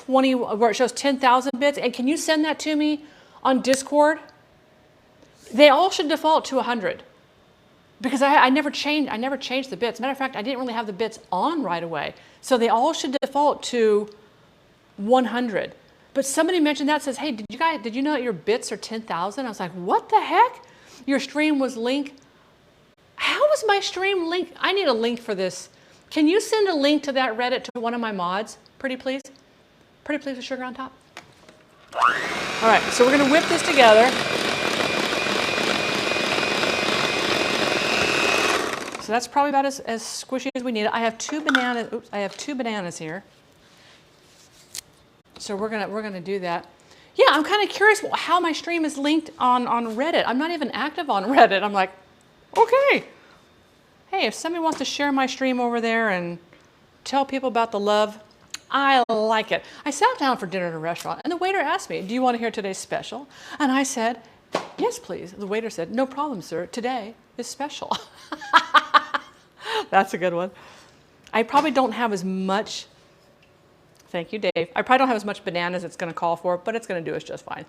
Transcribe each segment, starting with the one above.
20, where it shows 10,000 bits. And can you send that to me on Discord? They all should default to 100 because I never changed the bits. Matter of fact, I didn't really have the bits on right away. So they all should default to 100. But somebody mentioned that, says, hey, did you know that your bits are 10,000? I was like, what the heck? Your stream was linked. How was my stream linked? I need a link for this. Can you send a link to that Reddit to one of my mods? Pretty please? Pretty please with sugar on top? All right, so we're going to whip this together. So that's probably about as squishy as we need it. I have 2 bananas. Oops, I have 2 bananas here. So we're gonna do that. Yeah, I'm kind of curious how my stream is linked on Reddit. I'm not even active on Reddit. I'm like, okay. Hey, if somebody wants to share my stream over there and tell people about the love, I like it. I sat down for dinner at a restaurant and the waiter asked me, do you want to hear today's special? And I said, yes, please. The waiter said, no problem, sir. Today is special. That's a good one. I probably don't have as much. Thank you, Dave. I probably don't have as much bananas as it's going to call for, but it's going to do us just fine.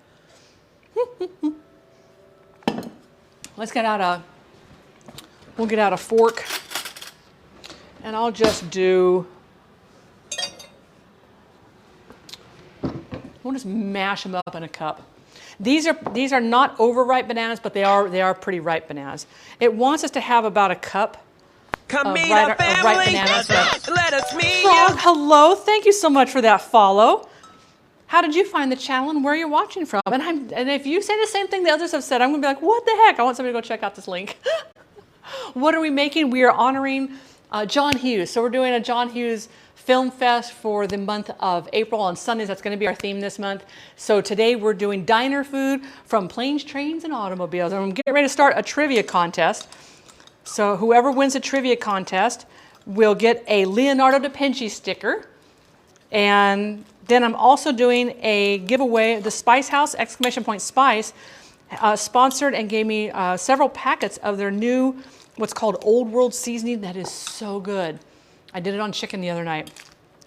Let's get out we'll get out a fork, and I'll just do, we'll just mash them up in a cup. These are not overripe bananas, but they are pretty ripe bananas. It wants us to have about a cup. Come meet our family. Let us meet you. Hello, thank you so much for that follow. How did you find the channel and where you're watching from? And if you say the same thing the others have said, I'm gonna be like, what the heck? I want somebody to go check out this link. What are we making? We are honoring John Hughes. So we're doing a John Hughes Film Fest for the month of April on Sundays. That's going to be our theme this month. So today we're doing diner food from planes, trains, and automobiles. And I'm getting ready to start a trivia contest. So whoever wins the trivia contest will get a Leonardo da Vinci sticker. And then I'm also doing a giveaway. The Spice House, !Spice, sponsored and gave me several packets of their new, what's called Old World seasoning. That is so good. I did it on chicken the other night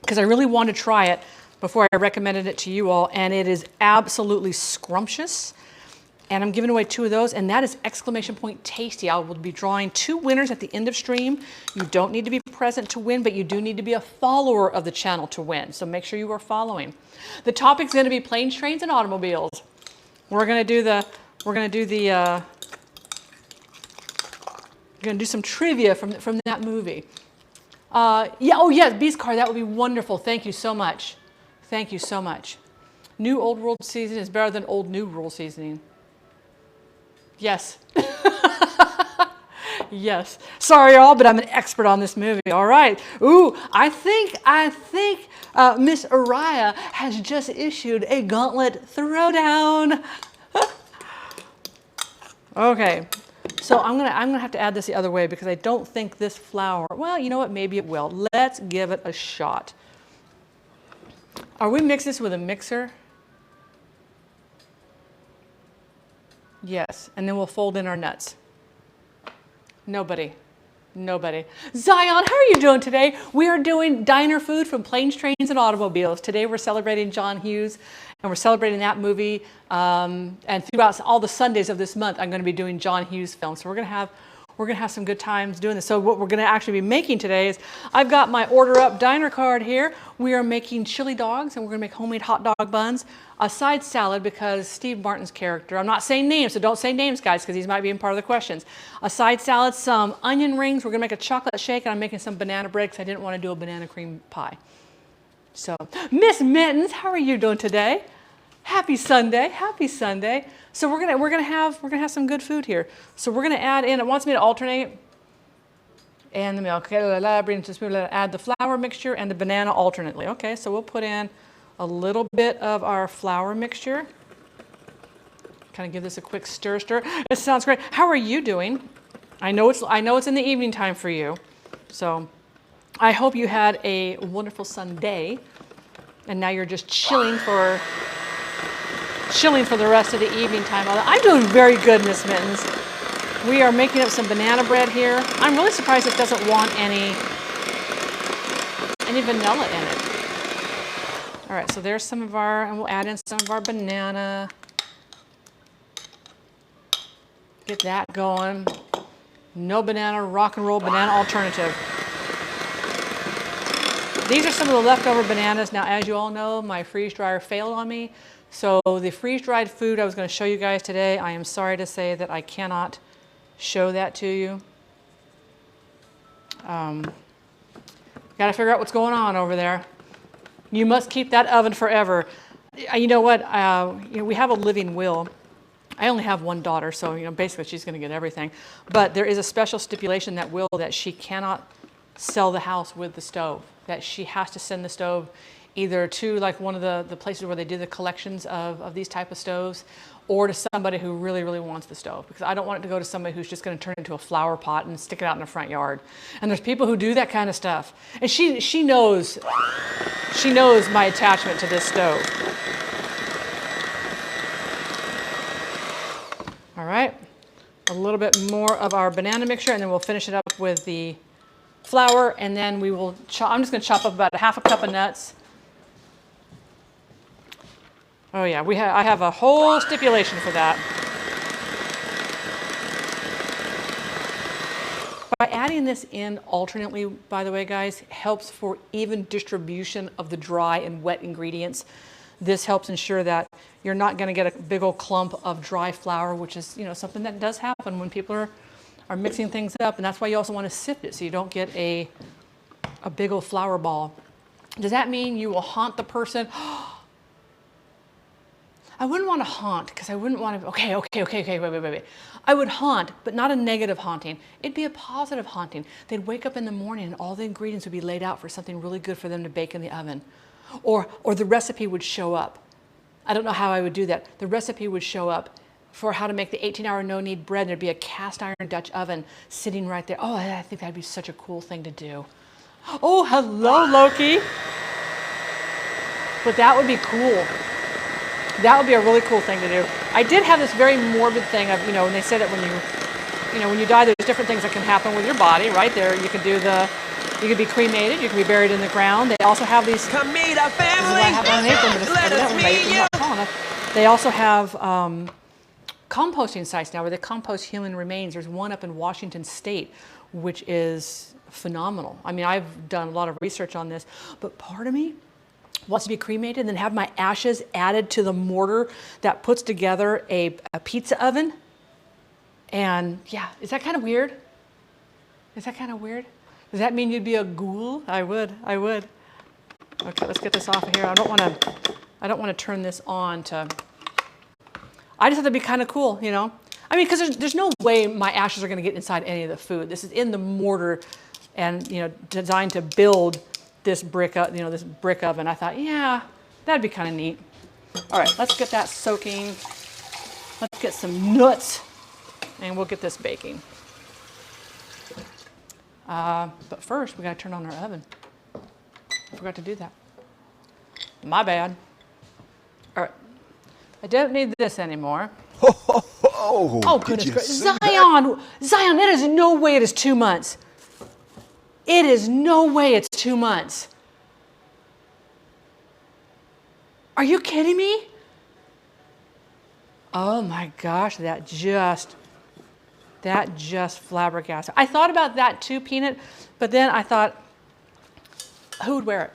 because I really wanted to try it before I recommended it to you all. And it is absolutely scrumptious. And I'm giving away 2 of those, and that is !Tasty. I will be drawing 2 winners at the end of stream. You don't need to be present to win, but you do need to be a follower of the channel to win. So make sure you are following. The topic's going to be planes, trains, and automobiles. We're going to do some trivia from that movie. Beast Car, that would be wonderful. Thank you so much. Thank you so much. New Old World seasoning is better than old New World seasoning. Yes. Yes. Sorry, y'all, but I'm an expert on this movie. All right. Ooh, I think Miss Araya has just issued a gauntlet throwdown. Okay. So I'm gonna have to add this the other way because I don't think this flour. Well, you know what? Maybe it will. Let's give it a shot. Are we mixing this with a mixer? Yes, and then we'll fold in our nuts. Nobody. Zion, how are you doing today? We are doing diner food from planes, trains, and automobiles. Today we're celebrating John Hughes, and we're celebrating that movie. And throughout all the Sundays of this month, I'm going to be doing John Hughes films. So we're going to have some good times doing this. So what we're going to actually be making today is, I've got my order up diner card here. We are making chili dogs, and we're going to make homemade hot dog buns, a side salad because Steve Martin's character, I'm not saying names, so don't say names, guys, because these might be in part of the questions. A side salad, some onion rings. We're going to make a chocolate shake, and I'm making some banana bread because I didn't want to do a banana cream pie. So, Miss Mittens, how are you doing today? Happy Sunday, happy Sunday. So we're gonna have some good food here. So we're gonna add in. It wants me to alternate, and the milk. Okay, bring to spoon. Add the flour mixture and the banana alternately. Okay, so we'll put in a little bit of our flour mixture. Kind of give this a quick stir. It sounds great. How are you doing? I know it's in the evening time for you. So I hope you had a wonderful Sunday, and now you're just chilling for the rest of the evening time. I'm doing very good, Miss Mittens. We are making up some banana bread here. I'm really surprised it doesn't want any vanilla in it. All right, so there's some of our, and we'll add in some of our banana. Get that going. No banana, rock and roll banana alternative. These are some of the leftover bananas. Now, as you all know, my freeze dryer failed on me. So the freeze dried food I was going to show you guys today, I am sorry to say that I cannot show that to you. Got to figure out what's going on over there. You must keep that oven forever. You know what? We have a living will. I only have one daughter, so basically she's going to get everything. But there is a special stipulation that will that she cannot sell the house with the stove. That she has to send the stove either to like one of the places where they do the collections of these type of stoves, or to somebody who really, really wants the stove. Because I don't want it to go to somebody who's just going to turn it into a flower pot and stick it out in the front yard. And there's people who do that kind of stuff. And she knows my attachment to this stove. All right, a little bit more of our banana mixture, and then we'll finish it up with the flour, and then we will I'm just going to chop up about ½ cup of nuts. Oh yeah, I have a whole stipulation for that. By adding this in alternately, by the way, guys, helps for even distribution of the dry and wet ingredients. This helps ensure that you're not going to get a big old clump of dry flour, which is something that does happen when people are mixing things up, and that's why you also want to sift it so you don't get a big old flour ball. Does that mean you will haunt the person? I wouldn't want to haunt, because I wouldn't want to, okay, wait. I would haunt, but not a negative haunting. It'd be a positive haunting. They'd wake up in the morning and all the ingredients would be laid out for something really good for them to bake in the oven. Or the recipe would show up. I don't know how I would do that. The recipe would show up for how to make the 18-hour no-knead bread, and there'd be a cast iron Dutch oven sitting right there. Oh, I think that'd be such a cool thing to do. Oh, hello, Loki. But that would be cool. That would be a really cool thing to do. I did have this very morbid thing of, when they say that when you die, there's different things that can happen with your body, right? There, you could be cremated, you can be buried in the ground. They also have these. Come meet our family. They also have composting sites now where they compost human remains. There's one up in Washington State, which is phenomenal. I mean, I've done a lot of research on this, but part of me wants to be cremated and then have my ashes added to the mortar that puts together a pizza oven. And yeah, is that kind of weird? Is that kind of weird? Does that mean you'd be a ghoul? I would. Okay, let's get this off of here. I don't want to turn this on to. I just thought that'd be kind of cool, I mean, because there's no way my ashes are going to get inside any of the food. This is in the mortar, and designed to build this brick oven. I thought, yeah, that'd be kind of neat. All right, let's get that soaking. Let's get some nuts, and we'll get this baking. But first, we got to turn on our oven. I forgot to do that. My bad. All right, I don't need this anymore. Oh goodness gracious, Zion, that is no way it is 2 months. It is no way it's 2 months. Are you kidding me? Oh my gosh, that just flabbergasted. I thought about that too, Peanut, but then I thought, who would wear it?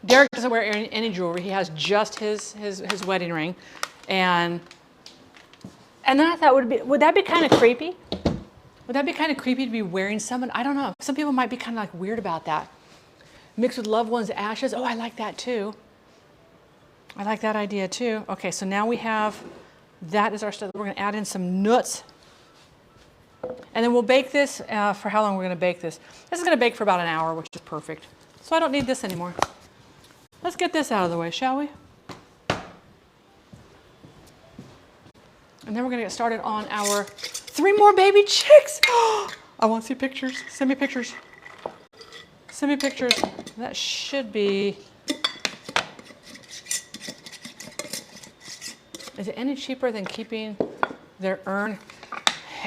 Derek doesn't wear any jewelry. He has just his wedding ring. And then I thought, would that be kind of creepy? Would that be kind of creepy to be wearing someone? I don't know. Some people might be kind of like weird about that. Mixed with loved ones' ashes. Oh, I like that too. I like that idea too. Okay, so now we have, that is our stuff. We're going to add in some nuts. And then we'll bake this for how long we're going to bake this. This is going to bake for about an hour, which is perfect. So I don't need this anymore. Let's get this out of the way, shall we? And then we're going to get started on our 3 more baby chicks. I want to see pictures. Send me pictures. Send me pictures. That should be. Is it any cheaper than keeping their urn?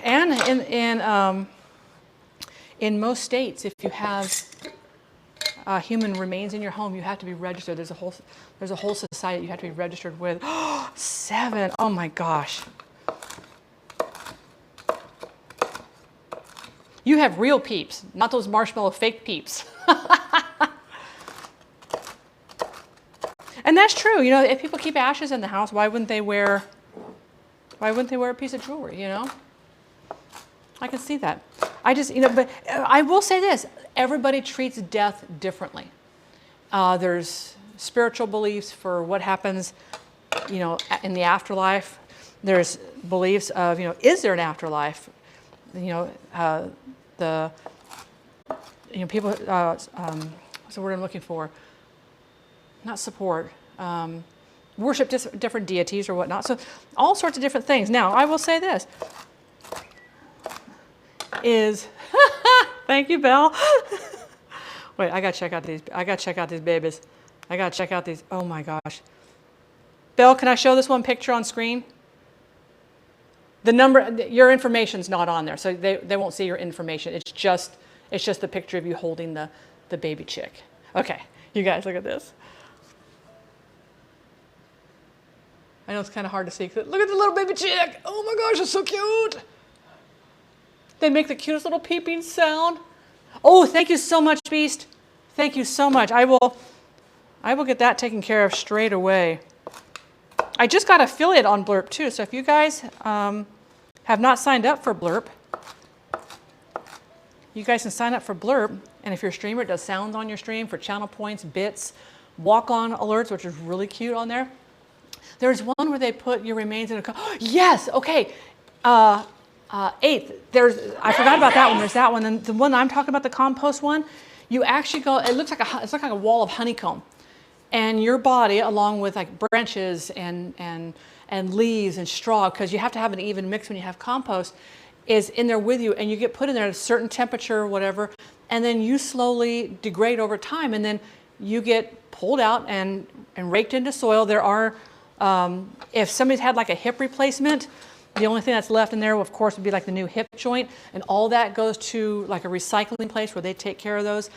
And in most states, if you have human remains in your home, you have to be registered. There's a whole society you have to be registered with. 7. Oh my gosh. You have real peeps, not those marshmallow fake peeps. And that's true. You know, if people keep ashes in the house, why wouldn't they wear a piece of jewelry, you know? I can see that. But I will say this, everybody treats death differently. There's spiritual beliefs for what happens, you know, in the afterlife. There's beliefs of, you know, is there an afterlife? You know, people, what's the word I'm looking for? Not support, worship different deities or whatnot. So all sorts of different things. Now, I will say this is, thank you, Belle. Wait, I gotta check out these babies. I gotta check out these, oh my gosh. Belle, can I show this one picture on screen? The number, your information's not on there, so they won't see your information. It's just the picture of you holding the baby chick. Okay, you guys, look at this. I know it's kind of hard to see. Look at the little baby chick. Oh my gosh, it's so cute. They make the cutest little peeping sound. Oh, thank you so much, Beast. Thank you so much. I will get that taken care of straight away. I just got affiliate on Blurp too, so if you guys have not signed up for Blurp, you guys can sign up for Blurp, and if you're a streamer, it does sounds on your stream for channel points, bits, walk-on alerts, which is really cute on there. There's one where they put your remains in a yes, okay. 8th, I forgot about that one. There's that one. And the one I'm talking about, the compost one, you actually go, it looks like a wall of honeycomb. And your body, along with like branches and leaves and straw, because you have to have an even mix when you have compost, is in there with you, and you get put in there at a certain temperature or whatever, and then you slowly degrade over time, and then you get pulled out and raked into soil. There are, if somebody's had like a hip replacement, the only thing that's left in there, of course, would be like the new hip joint, and all that goes to like a recycling place where they take care of those.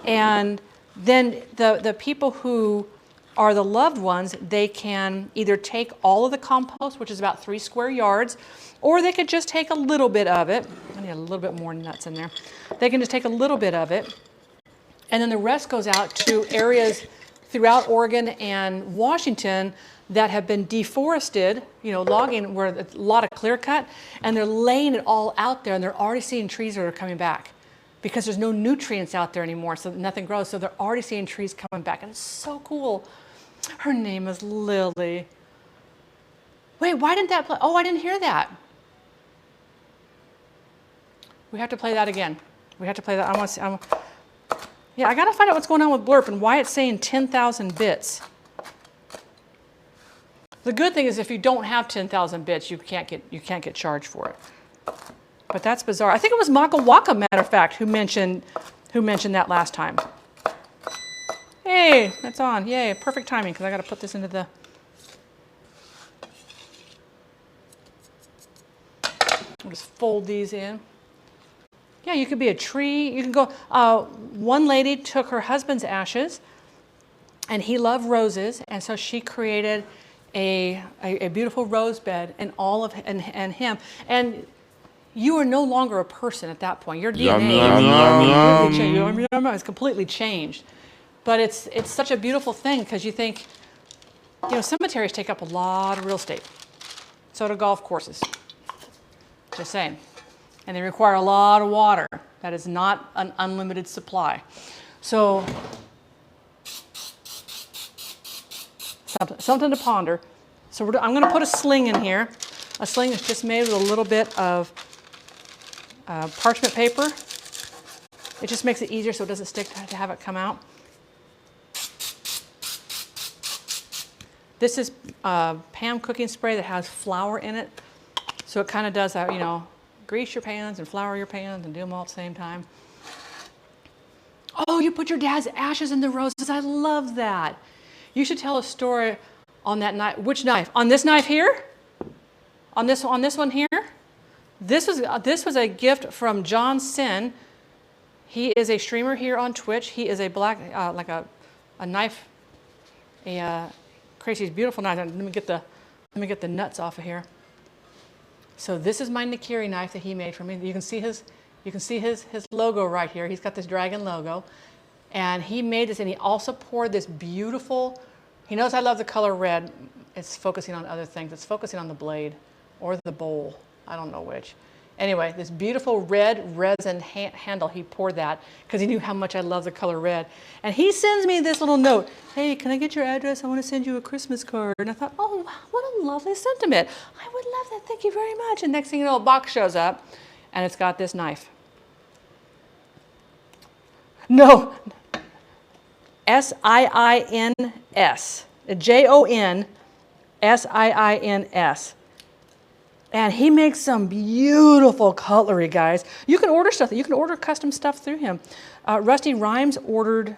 And then the people who are the loved ones, they can either take all of the compost, which is about 3 square yards, or they could just take a little bit of it. I need a little bit more nuts in there. They can just take a little bit of it, and then the rest goes out to areas throughout Oregon and Washington that have been deforested, you know, logging, where a lot of clear cut, and they're laying it all out there, and they're already seeing trees that are coming back because there's no nutrients out there anymore, so nothing grows. So they're already seeing trees coming back, and it's so cool. Her name is Lily. Wait, why didn't that play? Oh, I didn't hear that. We have to play that again. We have to play that. I want to see. Yeah, I got to find out what's going on with Blurp and why it's saying 10,000 bits. The good thing is if you don't have 10,000 bits, you can't get charged for it. But that's bizarre. I think it was Maka Waka, matter of fact, who mentioned that last time. Hey, that's on. Yay, perfect timing, because I got to put this into the... I'll just fold these in. Yeah, you could be a tree. You can go... one lady took her husband's ashes, and he loved roses, and so she created a beautiful rose bed and all of and him. And you are no longer a person at that point. Your DNA is completely changed. But it's such a beautiful thing, because you think, you know, cemeteries take up a lot of real estate. So do golf courses. Just saying. And they require a lot of water. That is not an unlimited supply. So something to ponder. So I'm going to put a sling in here. A sling is just made with a little bit of parchment paper. It just makes it easier so it doesn't stick to have it come out. This is Pam cooking spray that has flour in it. So it kind of does that, you know, grease your pans and flour your pans and do them all at the same time. Oh, you put your dad's ashes in the roses. I love that. You should tell a story on that knife. Which knife? On this knife here? On this one here? This was a gift from John Sin. He is a streamer here on Twitch. He is a black, like a knife, creates these beautiful knives. Let me get the nuts off of here. So this is my Nakiri knife that he made for me. You can see his logo right here. He's got this dragon logo. And he made this, and he also poured this beautiful, he knows I love the color red. It's focusing on other things. It's focusing on the blade or the bowl. I don't know which. Anyway, this beautiful red resin handle, he poured that because he knew how much I love the color red. And he sends me this little note. Hey, can I get your address? I want to send you a Christmas card. And I thought, oh, wow, what a lovely sentiment. I would love that. Thank you very much. And next thing you know, a box shows up, and it's got this knife. No. S-I-I-N-S. J-O-N-S-I-I-N-S. And he makes some beautiful cutlery, guys. You can order stuff. You can order custom stuff through him. Rusty Rhymes ordered,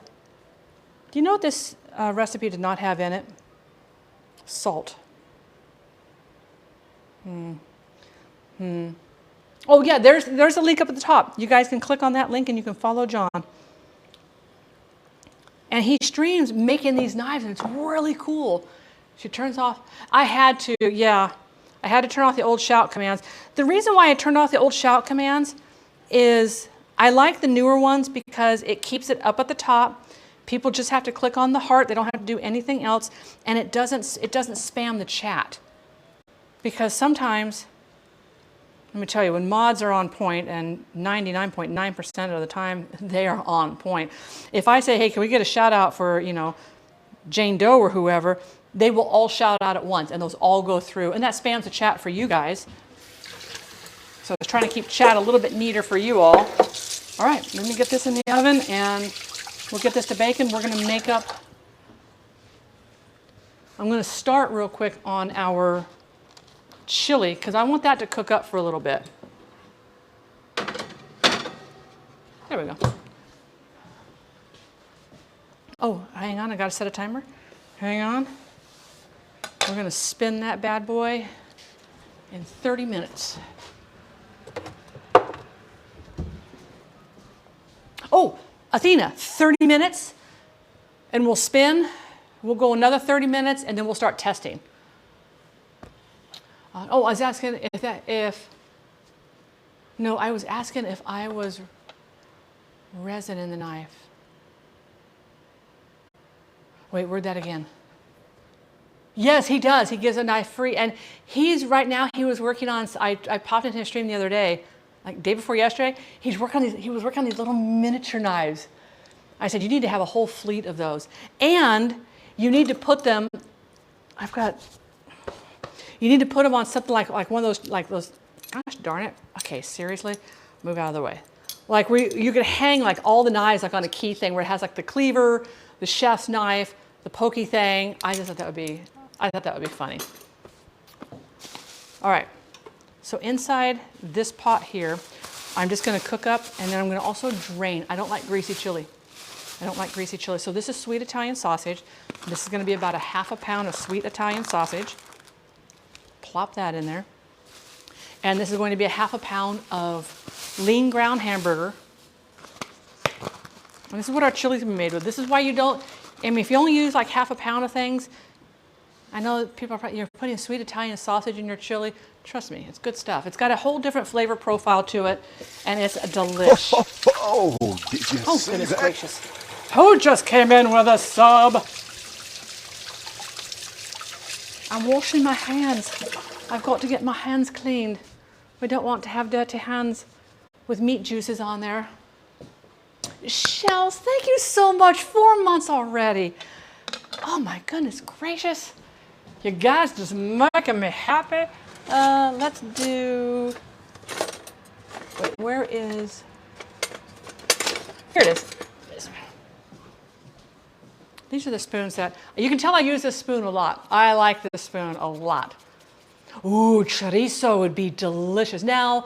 do you know what this recipe did not have in it? Salt. Oh yeah, there's a link up at the top. You guys can click on that link and you can follow John. And he streams making these knives, and it's really cool. She turns off. I had to turn off the old shout commands. The reason why I turned off the old shout commands is I like the newer ones because it keeps it up at the top. People just have to click on the heart. They don't have to do anything else, and it doesn't spam the chat. Because sometimes, let me tell you, when mods are on point, and 99.9% of the time they are on point. If I say, hey, can we get a shout out for, Jane Doe or whoever, they will all shout out at once, and those all go through. And that spams the chat for you guys. So I was trying to keep chat a little bit neater for you all. All right, let me get this in the oven, and we'll get this to bacon. We're going to make up. I'm going to start real quick on our chili, because I want that to cook up for a little bit. There we go. Oh, hang on, I got to set a timer. Hang on. We're going to spin that bad boy in 30 minutes. Oh, Athena, 30 minutes, and we'll spin. We'll go another 30 minutes, and then we'll start testing. I was asking no, I was asking if I was resin in the knife. Wait, where'd that again? Yes, he does. He gives a knife free. And he's right now, he was working on, I popped into his stream the other day, like day before yesterday. He was working on these little miniature knives. I said, you need to have a whole fleet of those. And you need to put them, you need to put them on something like one of those, gosh darn it. Okay, seriously, move out of the way. Like you could hang like all the knives like on a key thing where it has like the cleaver, the chef's knife, the pokey thing. I thought that would be funny. All right, so inside this pot here, I'm just gonna cook up, and then I'm gonna also drain. I don't like greasy chili. So this is sweet Italian sausage. This is gonna be about a half a pound of sweet Italian sausage. Plop that in there. And this is going to be a half a pound of lean ground hamburger. And this is what our chili's gonna be made with. This is why you don't, if you only use like half a pound of things, I know people are probably, you're putting sweet Italian sausage in your chili. Trust me, it's good stuff. It's got a whole different flavor profile to it, and it's a delish. Oh, did you see goodness that? gracious. Who just came in with a sub? I'm washing my hands. I've got to get my hands cleaned. We don't want to have dirty hands with meat juices on there. Shells, thank you so much. 4 months already. Oh my goodness gracious. You guys just making me happy. Let's do, wait, where is, here it is. These are the spoons that, you can tell I use this spoon a lot. I like this spoon a lot. Ooh, chorizo would be delicious. Now,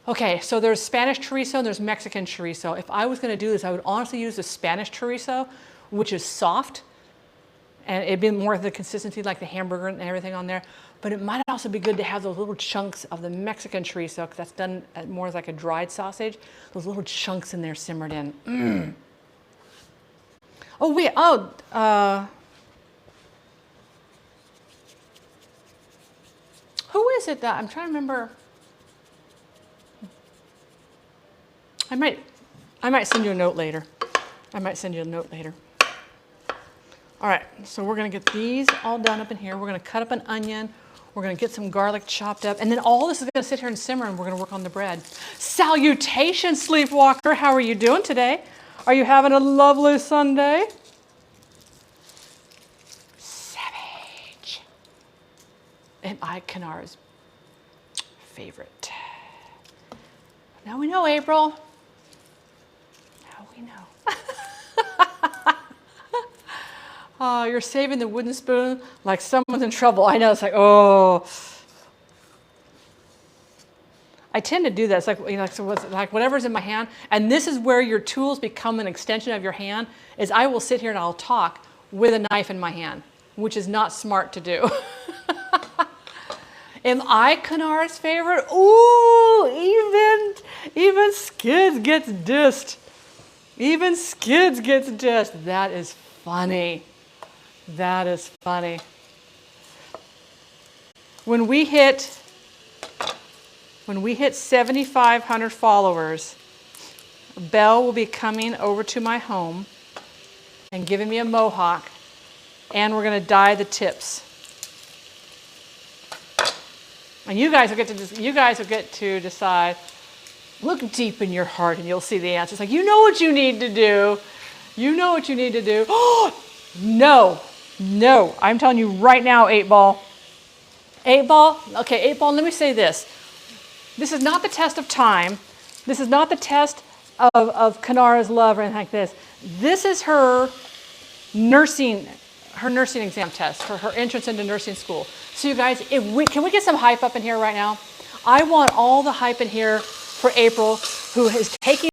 okay, so there's Spanish chorizo and there's Mexican chorizo. If I was gonna do this, I would honestly use the Spanish chorizo, which is soft. And it'd be more of the consistency like the hamburger and everything on there. But it might also be good to have those little chunks of the Mexican chorizo, because that's done more as like a dried sausage. Those little chunks in there simmered in. Mm. Oh, wait. Who is it that I'm trying to remember? I might send you a note later. All right, so we're gonna get these all done up in here. We're gonna cut up an onion. We're gonna get some garlic chopped up. And then all this is gonna sit here and simmer, and we're gonna work on the bread. Salutations, Sleepwalker. How are you doing today? Are you having a lovely Sunday? Savage. And Kanara's favorite. Now we know, April. Now we know. Oh, you're saving the wooden spoon like someone's in trouble. I know, it's like, oh. I tend to do that. It's like, you know, like whatever's in my hand. And this is where your tools become an extension of your hand, is I will sit here and I'll talk with a knife in my hand, which is not smart to do. Am I Kanara's favorite? Ooh, even Skids gets dissed. Even Skids gets dissed. That is funny. That is funny. When we hit 7,500 followers, Belle will be coming over to my home and giving me a mohawk, and we're going to dye the tips. And you guys will get to decide. Look deep in your heart, and you'll see the answer. It's like, you know what you need to do. You know what you need to do. Oh, no. I'm telling you right now, 8-Ball. 8-Ball, okay, 8-Ball, let me say this. This is not the test of time. This is not the test of Kanara's love or anything like this. This is her nursing exam test, her entrance into nursing school. So you guys, can we get some hype up in here right now? I want all the hype in here for April, who is taking